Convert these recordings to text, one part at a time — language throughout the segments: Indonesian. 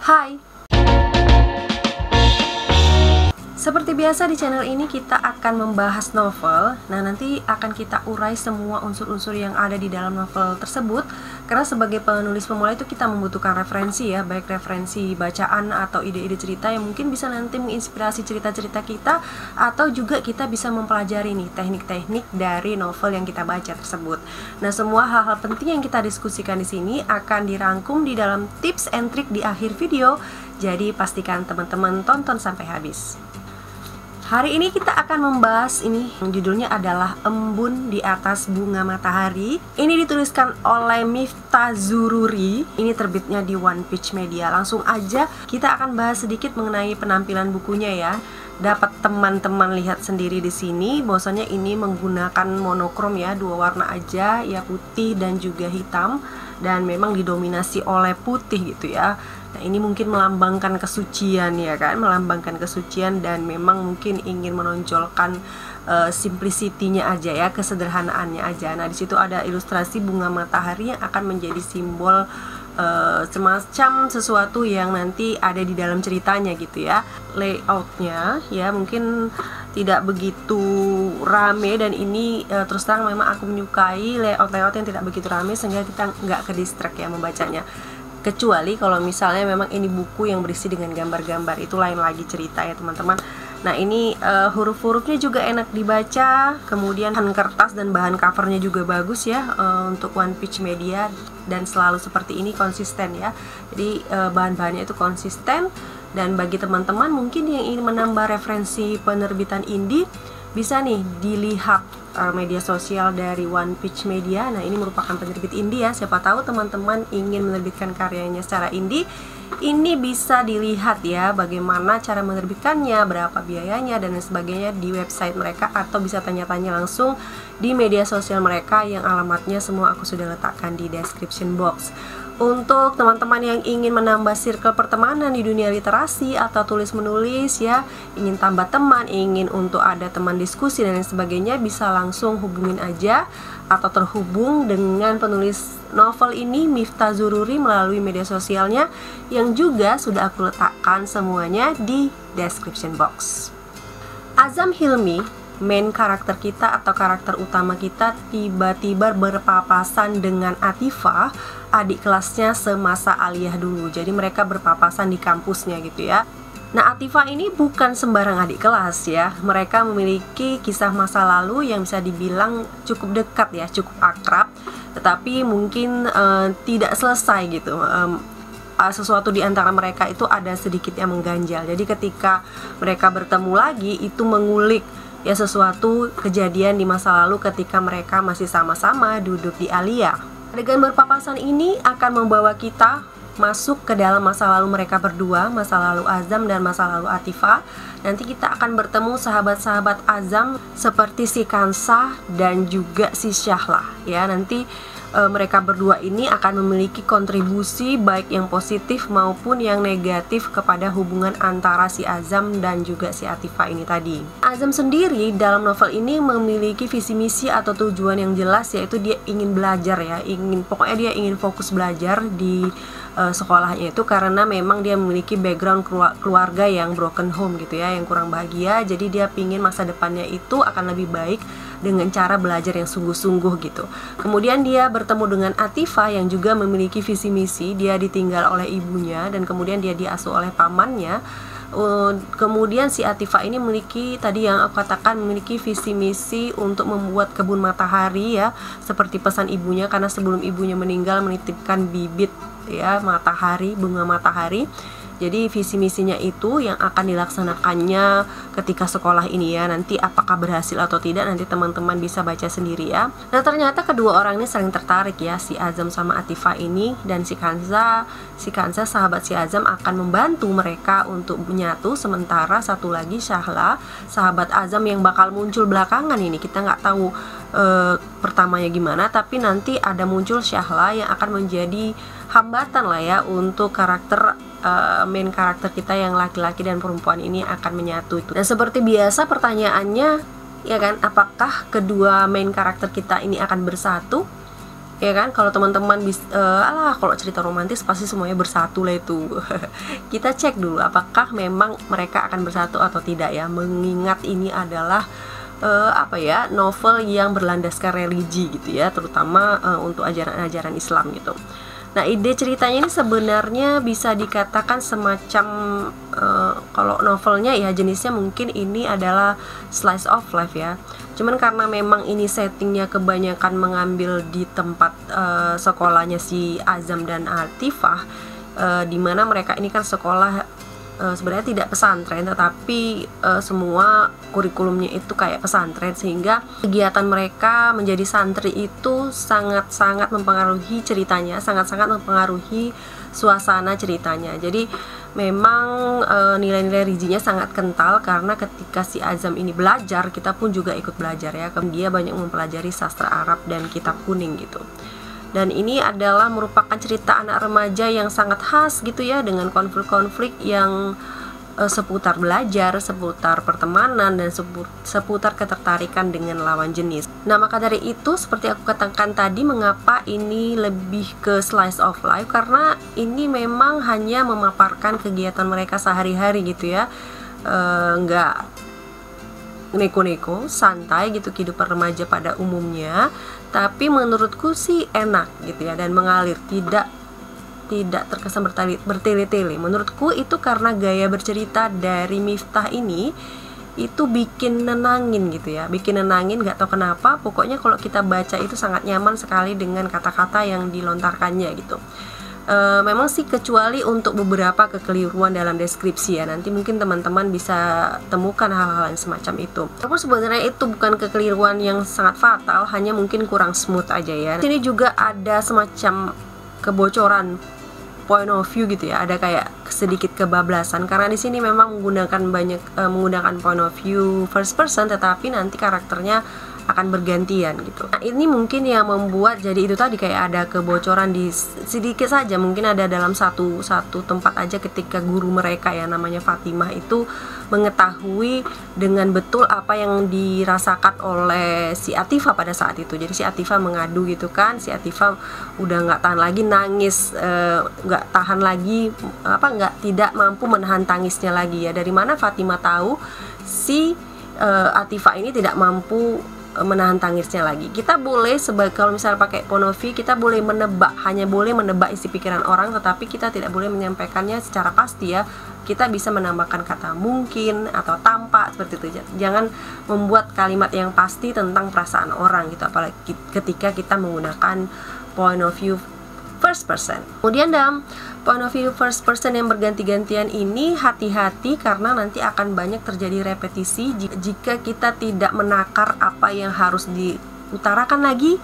Hai. Seperti biasa di channel ini kita akan membahas novel. Nah, nanti akan kita urai semua unsur-unsur yang ada di dalam novel tersebut. Karena sebagai penulis pemula itu kita membutuhkan referensi ya, baik referensi bacaan atau ide-ide cerita yang mungkin bisa nanti menginspirasi cerita-cerita kita, atau juga kita bisa mempelajari nih teknik-teknik dari novel yang kita baca tersebut. Nah, semua hal-hal penting yang kita diskusikan di sini akan dirangkum di dalam tips and trick di akhir video. Jadi pastikan teman-teman tonton sampai habis. Hari ini kita akan membahas ini, judulnya adalah Embun di Atas Bunga Matahari. Ini dituliskan oleh Miftah Zururi. Ini terbitnya di One Peach Media. Langsung aja kita akan bahas sedikit mengenai penampilan bukunya ya. Dapat teman-teman lihat sendiri di sini, bahwasanya ini menggunakan monokrom ya, dua warna aja, ya putih dan juga hitam, dan memang didominasi oleh putih gitu ya. Nah, ini mungkin melambangkan kesucian ya kan, melambangkan kesucian dan memang mungkin ingin menonjolkan simplicity-nya aja ya, kesederhanaannya aja. Nah, di situ ada ilustrasi bunga matahari yang akan menjadi simbol semacam sesuatu yang nanti ada di dalam ceritanya gitu ya. Layoutnya ya mungkin tidak begitu rame, dan ini terus terang memang aku menyukai layout yang tidak begitu rame sehingga kita nggak ke distract ya membacanya. Kecuali kalau misalnya memang ini buku yang berisi dengan gambar-gambar, itu lain lagi cerita ya teman-teman. Nah, ini huruf-hurufnya juga enak dibaca, kemudian bahan kertas dan bahan covernya juga bagus ya untuk One Peach Media, dan selalu seperti ini konsisten ya. Jadi bahan-bahannya itu konsisten, dan bagi teman-teman mungkin yang ingin menambah referensi penerbitan indie, bisa nih dilihat media sosial dari One Peach Media. Nah, ini merupakan penerbit indie ya. Siapa tahu teman-teman ingin menerbitkan karyanya secara indie, ini bisa dilihat ya bagaimana cara menerbitkannya, berapa biayanya dan lain sebagainya di website mereka, atau bisa tanya-tanya langsung di media sosial mereka yang alamatnya semua aku sudah letakkan di description box. Untuk teman-teman yang ingin menambah circle pertemanan di dunia literasi atau tulis-menulis ya, ingin tambah teman, ingin untuk ada teman diskusi dan lain sebagainya, bisa langsung hubungin aja atau terhubung dengan penulis novel ini, Miftah Zururi, melalui media sosialnya yang juga sudah aku letakkan semuanya di description box. Azam Hilmi, main karakter kita atau karakter utama kita, tiba-tiba berpapasan dengan Atifah, adik kelasnya semasa aliyah dulu. Jadi mereka berpapasan di kampusnya gitu ya. Nah, Atifah ini bukan sembarang adik kelas ya. Mereka memiliki kisah masa lalu yang bisa dibilang cukup dekat ya, cukup akrab, tetapi mungkin tidak selesai gitu. Sesuatu di antara mereka itu ada sedikit yang mengganjal. Jadi ketika mereka bertemu lagi, itu mengulik ya sesuatu kejadian di masa lalu ketika mereka masih sama-sama duduk di Aliyah. Adegan berpapasan ini akan membawa kita masuk ke dalam masa lalu mereka berdua, masa lalu Azam dan masa lalu Atifah. Nanti kita akan bertemu sahabat-sahabat Azam seperti si Kansa dan juga si Syahla ya. Nanti mereka berdua ini akan memiliki kontribusi baik yang positif maupun yang negatif kepada hubungan antara si Azam dan juga si Atifah ini tadi. Azam sendiri dalam novel ini memiliki visi misi atau tujuan yang jelas, yaitu dia ingin belajar ya, pokoknya dia ingin fokus belajar di sekolahnya itu, karena memang dia memiliki background keluarga yang broken home gitu ya, yang kurang bahagia. Jadi dia pingin masa depannya itu akan lebih baik dengan cara belajar yang sungguh-sungguh gitu. Kemudian dia bertemu dengan Atifah yang juga memiliki visi misi. Dia ditinggal oleh ibunya dan kemudian dia diasuh oleh pamannya. Kemudian si Atifah ini memiliki, tadi yang aku katakan, memiliki visi misi untuk membuat kebun matahari ya, seperti pesan ibunya, karena sebelum ibunya meninggal menitipkan bibit ya matahari, bunga matahari. Jadi visi misinya itu yang akan dilaksanakannya ketika sekolah ini ya. Nanti apakah berhasil atau tidak, nanti teman-teman bisa baca sendiri ya. Nah, ternyata kedua orang ini saling tertarik ya, si Azam sama Atifah ini. Dan si Kanza sahabat si Azam akan membantu mereka untuk menyatu. Sementara satu lagi Syahla, sahabat Azam yang bakal muncul belakangan ini, kita nggak tahu pertamanya gimana, tapi nanti ada muncul Syahla yang akan menjadi hambatan lah ya untuk karakter main karakter kita yang laki-laki dan perempuan ini akan menyatu itu. Dan seperti biasa pertanyaannya ya kan, apakah kedua main karakter kita ini akan bersatu? Ya kan, kalau teman-teman alah kalau cerita romantis pasti semuanya bersatu lah itu. Kita cek dulu apakah memang mereka akan bersatu atau tidak ya, mengingat ini adalah novel yang berlandaskan religi gitu ya, terutama untuk ajaran-ajaran Islam gitu. Nah, ide ceritanya ini sebenarnya bisa dikatakan semacam kalau novelnya ya jenisnya mungkin ini adalah slice of life ya. Cuman karena memang ini settingnya kebanyakan mengambil di tempat sekolahnya si Azam dan Atifah, dimana mereka ini kan sekolah sebenarnya tidak pesantren, tetapi semua kurikulumnya itu kayak pesantren, sehingga kegiatan mereka menjadi santri itu sangat-sangat mempengaruhi ceritanya, sangat-sangat mempengaruhi suasana ceritanya. Jadi memang nilai-nilai religinya sangat kental, karena ketika si Azam ini belajar, kita pun juga ikut belajar ya. Dia banyak mempelajari sastra Arab dan kitab kuning gitu. Dan ini adalah merupakan cerita anak remaja yang sangat khas gitu ya, dengan konflik-konflik yang seputar belajar, seputar pertemanan, dan seputar ketertarikan dengan lawan jenis. Nah, maka dari itu seperti aku katakan tadi, mengapa ini lebih ke slice of life, karena ini memang hanya memaparkan kegiatan mereka sehari-hari gitu ya, nggak neko-neko, santai gitu kehidupan remaja pada umumnya. Tapi menurutku sih enak gitu ya, dan mengalir, tidak terkesan bertele-tele. Menurutku itu karena gaya bercerita dari Miftah ini itu bikin nenangin gitu ya, bikin nenangin, gak tau kenapa. Pokoknya kalau kita baca itu sangat nyaman sekali dengan kata-kata yang dilontarkannya gitu. Memang sih kecuali untuk beberapa kekeliruan dalam deskripsi ya, nanti mungkin teman-teman bisa temukan hal-hal yang semacam itu. Walaupun sebenarnya itu bukan kekeliruan yang sangat fatal, hanya mungkin kurang smooth aja ya. Sini juga ada semacam kebocoran point of view gitu ya, ada kayak sedikit kebablasan, karena di sini memang menggunakan point of view first person, tetapi nanti karakternya akan bergantian gitu. Nah, ini mungkin yang membuat jadi itu tadi kayak ada kebocoran di sedikit saja, mungkin ada dalam satu tempat aja, ketika guru mereka ya namanya Fatimah itu mengetahui dengan betul apa yang dirasakan oleh si Atifah pada saat itu. Jadi si Atifah mengadu gitu kan, si Atifah udah nggak tahan lagi nangis, nggak tahan lagi tidak mampu menahan tangisnya lagi ya. Dari mana Fatimah tahu si Atifah ini tidak mampu menahan tangisnya lagi? Kita boleh kalau misalnya pakai Ponovi, kita boleh menebak, hanya boleh menebak isi pikiran orang, tetapi kita tidak boleh menyampaikannya secara pasti ya. Kita bisa menambahkan kata mungkin atau tampak seperti itu. Jangan membuat kalimat yang pasti tentang perasaan orang gitu, apalagi ketika kita menggunakan point of view first person. Kemudian dalam point of view first person yang berganti-gantian ini, hati-hati karena nanti akan banyak terjadi repetisi jika kita tidak menakar apa yang harus diutarakan lagi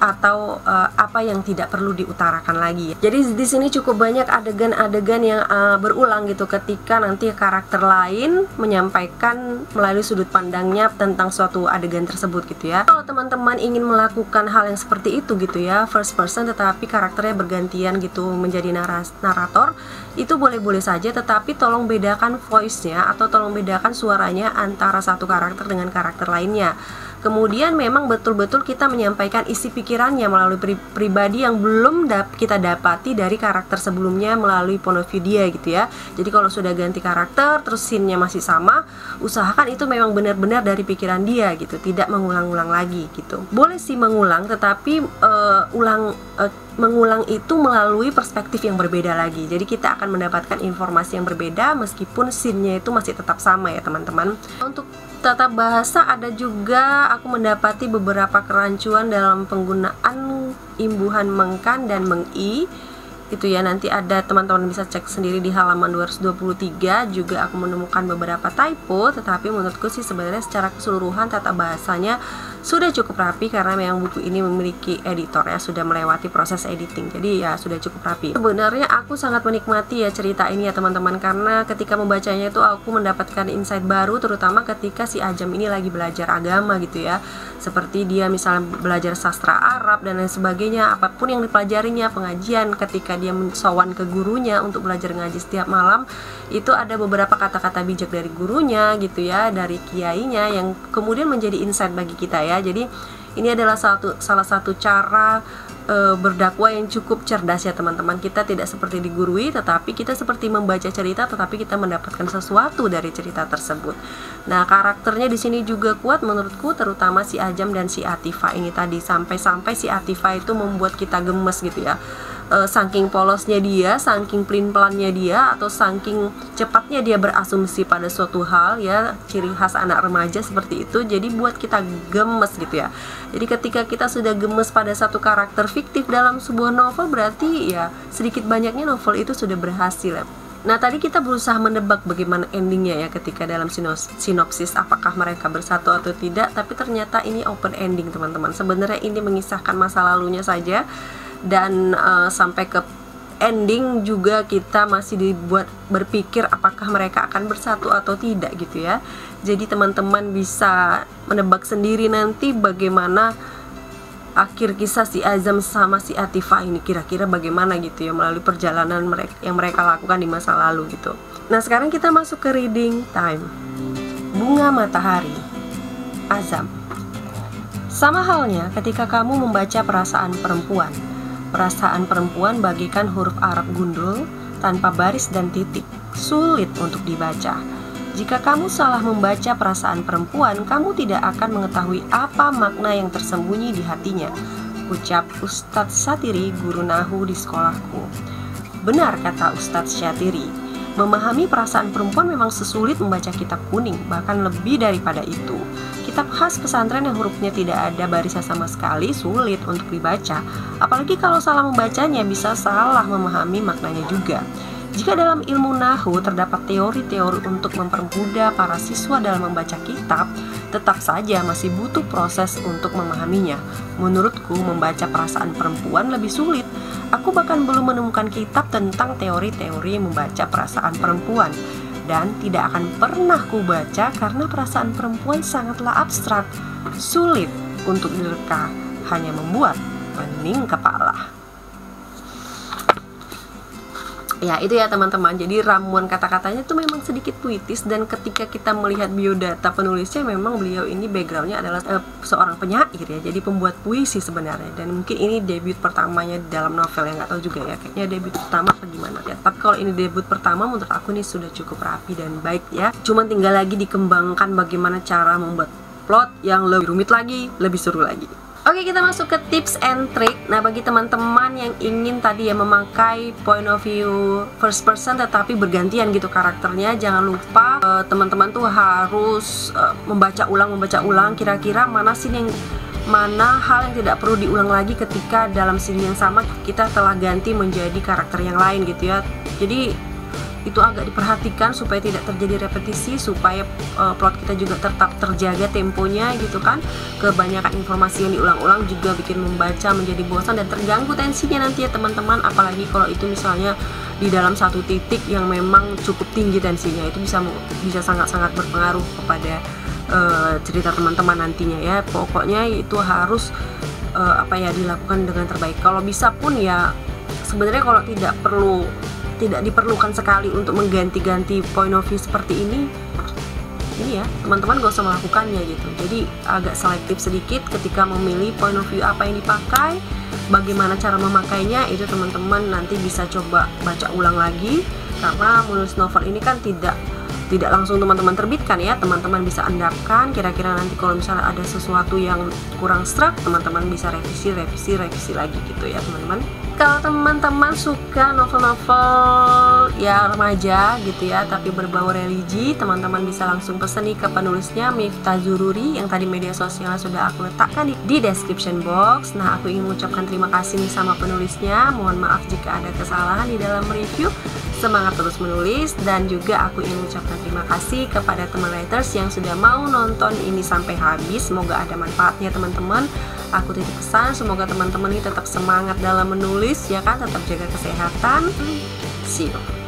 atau apa yang tidak perlu diutarakan lagi. Jadi di sini cukup banyak adegan-adegan yang berulang gitu, ketika nanti karakter lain menyampaikan melalui sudut pandangnya tentang suatu adegan tersebut gitu ya. Kalau teman-teman ingin melakukan hal yang seperti itu gitu ya, first person tetapi karakternya bergantian gitu menjadi narator, itu boleh-boleh saja, tetapi tolong bedakan voice-nya atau tolong bedakan suaranya antara satu karakter dengan karakter lainnya. Kemudian memang betul-betul kita menyampaikan isi pikirannya melalui pribadi yang belum kita dapati dari karakter sebelumnya melalui point of view dia gitu ya. Jadi kalau sudah ganti karakter terus scene-nya masih sama, usahakan itu memang benar-benar dari pikiran dia gitu, tidak mengulang-ulang lagi gitu. Boleh sih mengulang, tetapi mengulang itu melalui perspektif yang berbeda lagi. Jadi kita akan mendapatkan informasi yang berbeda meskipun scene-nya itu masih tetap sama ya teman-teman. Untuk tata bahasa ada juga aku mendapati beberapa kerancuan dalam penggunaan imbuhan mengkan dan mengi itu ya. Nanti ada teman-teman bisa cek sendiri di halaman 223. Juga aku menemukan beberapa typo, tetapi menurutku sih sebenarnya secara keseluruhan tata bahasanya sudah cukup rapi, karena memang buku ini memiliki editor ya, sudah melewati proses editing, jadi ya sudah cukup rapi. Sebenarnya aku sangat menikmati ya cerita ini ya teman-teman, karena ketika membacanya itu aku mendapatkan insight baru, terutama ketika si Ajam ini lagi belajar agama gitu ya, seperti dia misalnya belajar sastra Arab dan lain sebagainya, apapun yang dipelajarinya, pengajian, ketika dia mensowan ke gurunya untuk belajar ngaji setiap malam, itu ada beberapa kata-kata bijak dari gurunya gitu ya, dari kiainya, yang kemudian menjadi insight bagi kita ya. Jadi ini adalah salah satu cara berdakwah yang cukup cerdas ya teman-teman. Kita tidak seperti digurui, tetapi kita seperti membaca cerita, tetapi kita mendapatkan sesuatu dari cerita tersebut. Nah, karakternya di sini juga kuat menurutku, terutama si Ajam dan si Atifah ini tadi. Sampai-sampai si Atifah itu membuat kita gemes gitu ya. Saking polosnya dia, saking pelin-pelannya dia, atau saking cepatnya dia berasumsi pada suatu hal ya, ciri khas anak remaja seperti itu. Jadi buat kita gemes gitu ya. Jadi ketika kita sudah gemes pada satu karakter fiktif dalam sebuah novel, berarti ya sedikit banyaknya novel itu sudah berhasil ya. Nah, tadi kita berusaha menebak bagaimana endingnya ya ketika dalam sinopsis, apakah mereka bersatu atau tidak. Tapi ternyata ini open ending teman-teman. Sebenarnya ini mengisahkan masa lalunya saja, dan sampai ke ending juga kita masih dibuat berpikir apakah mereka akan bersatu atau tidak gitu ya. Jadi teman-teman bisa menebak sendiri nanti bagaimana akhir kisah si Azam sama si Atifah ini, kira-kira bagaimana gitu ya melalui perjalanan yang mereka lakukan di masa lalu gitu. Nah, sekarang kita masuk ke reading time. Bunga Matahari, Azam. Sama halnya ketika kamu membaca perasaan perempuan. Perasaan perempuan bagaikan huruf Arab gundul tanpa baris dan titik, sulit untuk dibaca. Jika kamu salah membaca perasaan perempuan, kamu tidak akan mengetahui apa makna yang tersembunyi di hatinya, ucap Ustadz Syatiri, guru Nahu di sekolahku. Benar kata Ustadz Syatiri, memahami perasaan perempuan memang sesulit membaca kitab kuning, bahkan lebih daripada itu. Kitab khas pesantren yang hurufnya tidak ada barisnya sama sekali sulit untuk dibaca. Apalagi kalau salah membacanya bisa salah memahami maknanya juga. Jika dalam ilmu Nahu terdapat teori-teori untuk mempermudah para siswa dalam membaca kitab, tetap saja masih butuh proses untuk memahaminya. Menurutku membaca perasaan perempuan lebih sulit. Aku bahkan belum menemukan kitab tentang teori-teori membaca perasaan perempuan. Dan tidak akan pernah ku baca karena perasaan perempuan sangatlah abstrak, sulit untuk direka, hanya membuat pening kepala. Ya itu ya teman-teman, jadi ramuan kata-katanya itu memang sedikit puitis. Dan ketika kita melihat biodata penulisnya, memang beliau ini backgroundnya adalah seorang penyair ya, jadi pembuat puisi sebenarnya. Dan mungkin ini debut pertamanya dalam novel, yang nggak tahu juga ya, kayaknya debut pertama apa gimana ya. Tapi kalau ini debut pertama, menurut aku ini sudah cukup rapi dan baik ya. Cuman tinggal lagi dikembangkan bagaimana cara membuat plot yang lebih rumit lagi, lebih seru lagi. Oke, kita masuk ke tips and trick. Nah, bagi teman-teman yang ingin tadi ya memakai point of view first person tetapi bergantian gitu karakternya, jangan lupa teman-teman tuh harus membaca ulang kira-kira mana hal yang tidak perlu diulang lagi ketika dalam scene yang sama kita telah ganti menjadi karakter yang lain gitu ya. Jadi itu agak diperhatikan supaya tidak terjadi repetisi, supaya plot kita juga tetap terjaga temponya gitu kan. Kebanyakan informasi yang diulang-ulang juga bikin membaca menjadi bosan dan terganggu tensinya nanti ya teman-teman. Apalagi kalau itu misalnya di dalam satu titik yang memang cukup tinggi tensinya, itu bisa sangat-sangat berpengaruh kepada cerita teman-teman nantinya ya. Pokoknya itu harus dilakukan dengan terbaik. Kalau bisa pun ya sebenarnya kalau tidak diperlukan sekali untuk mengganti-ganti point of view seperti ini ya teman-teman gak usah melakukannya gitu. Jadi agak selektif sedikit ketika memilih point of view apa yang dipakai, bagaimana cara memakainya, itu teman-teman nanti bisa coba baca ulang lagi. Karena menulis novel ini kan tidak langsung teman-teman terbitkan ya, teman-teman bisa endapkan. Kira-kira nanti kalau misalnya ada sesuatu yang kurang serak, teman-teman bisa revisi lagi gitu ya teman-teman. Kalau teman-teman suka novel-novel ya remaja gitu ya tapi berbau religi, teman-teman bisa langsung pesen nih ke penulisnya, Miftah Zururi, yang tadi media sosialnya sudah aku letakkan di description box. Nah, aku ingin mengucapkan terima kasih nih sama penulisnya. Mohon maaf jika ada kesalahan di dalam review. Semangat terus menulis. Dan juga aku ingin mengucapkan terima kasih kepada teman writers yang sudah mau nonton ini sampai habis. Semoga ada manfaatnya teman-teman. Aku titip pesan, semoga teman-teman ini tetap semangat dalam menulis ya kan, tetap jaga kesehatan. See you.